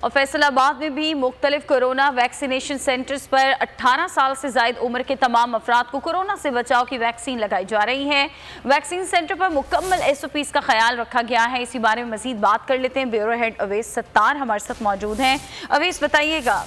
और फैसलाबाद में भी मुख्तलिफ कोरोना वैक्सीनेशन सेंटर्स पर 18 साल से जायद उम्र के तमाम अफराद को कोरोना से बचाव की वैक्सीन लगाई जा रही है। वैक्सीन सेंटर पर मुकम्मल SOPs का ख्याल रखा गया है। इसी बारे में मजीद बात कर लेते हैं। ब्यूरो हेड अवैस सत्तार हमारे साथ मौजूद हैं। अवैस, बताइएगा।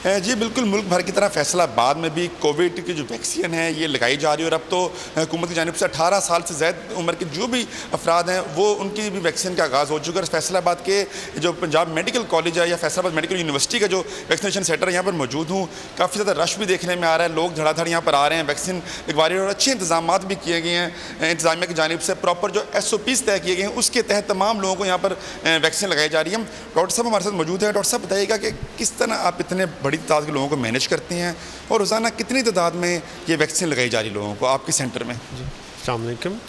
जी बिल्कुल, मुल्क भर की तरह फैसलाबाद में भी कोविड की जो वैक्सीन है ये लगाई जा रही है और अब तो हुकूमत की जानिब से 18 साल से ज़्यादा उम्र के जो भी अफराद हैं वो उनकी भी वैक्सीन का आगाज़ हो चुका है। फैसलाबाद के जो पंजाब मेडिकल कॉलेज है या फैसलाबाद मेडिकल यूनिवर्सिटी का जो वैक्सीनेशन सेंटर है यहाँ पर मौजूद हूँ। काफ़ी ज़्यादा रश भी देखने में आ रहा है, लोग धड़ाधड़ यहाँ पर आ रहे हैं वैक्सीन लगवा रहे हैं और अच्छे इंतजाम भी किए गए हैं। इंतजामिया की जानिब से प्रॉपर जो SOPs तय किए गए हैं उसके तहत तमाम लोगों को यहाँ पर वैक्सीन लगाई जा रही है। डॉक्टर साहब हमारे साथ मौजूद है। डॉक्टर साहब बताइएगा कि किस तरह आप इतने बड़ी तादाद के लोगों को मैनेज करते हैं और रोज़ाना कितनी तादाद में ये वैक्सीन लगाई जा रही है लोगों को आपके सेंटर में? जी, अस्सलाम वालेकुम।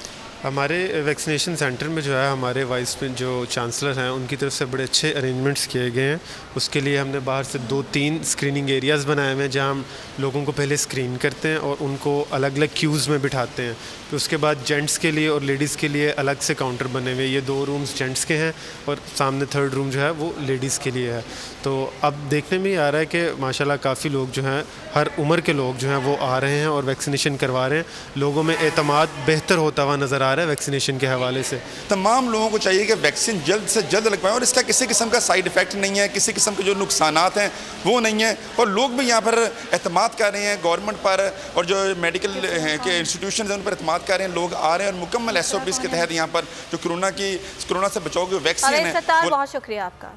हमारे वैक्सीनेशन सेंटर में जो है हमारे वाइस में जो चांसलर हैं उनकी तरफ से बड़े अच्छे अरेंजमेंट्स किए गए हैं। उसके लिए हमने बाहर से 2-3 स्क्रीनिंग एरियाज़ बनाए हुए हैं जहाँ हम लोगों को पहले स्क्रीन करते हैं और उनको अलग अलग क्यूज़ में बिठाते हैं। फिर उसके बाद जेंट्स के लिए और लेडीज़ के लिए अलग से काउंटर बने हुए। ये 2 रूम्स जेंट्स के हैं और सामने 3rd रूम जो है वो लेडीज़ के लिए है। तो अब देखने में आ रहा है कि माशाल्लाह काफ़ी लोग जो हैं, हर उम्र के लोग जो हैं वो आ रहे हैं और वैक्सीनेशन करवा रहे हैं। लोगों में एतमाद बेहतर होता हुआ नज़र आ रहा है वैक्सीनेशन के हवाले से। तमाम लोगों को चाहिए कि वैक्सीन जल्द से जल्द लगवाएं और इसका किसी किस्म का साइड इफ़ेक्ट नहीं है, किसी किस्म के जो नुकसानात हैं वो नहीं है और लोग भी यहाँ पर एतमाद कर रहे हैं गवर्नमेंट पर और जो मेडिकल के इंस्टीट्यूशन हैं उन पर एतमाद कर रहे हैं। लोग आ रहे हैं और मुकम्मल SOPs के तहत यहाँ पर जो कोरोना से बचाव की वैक्सीन है। बहुत शुक्रिया आपका।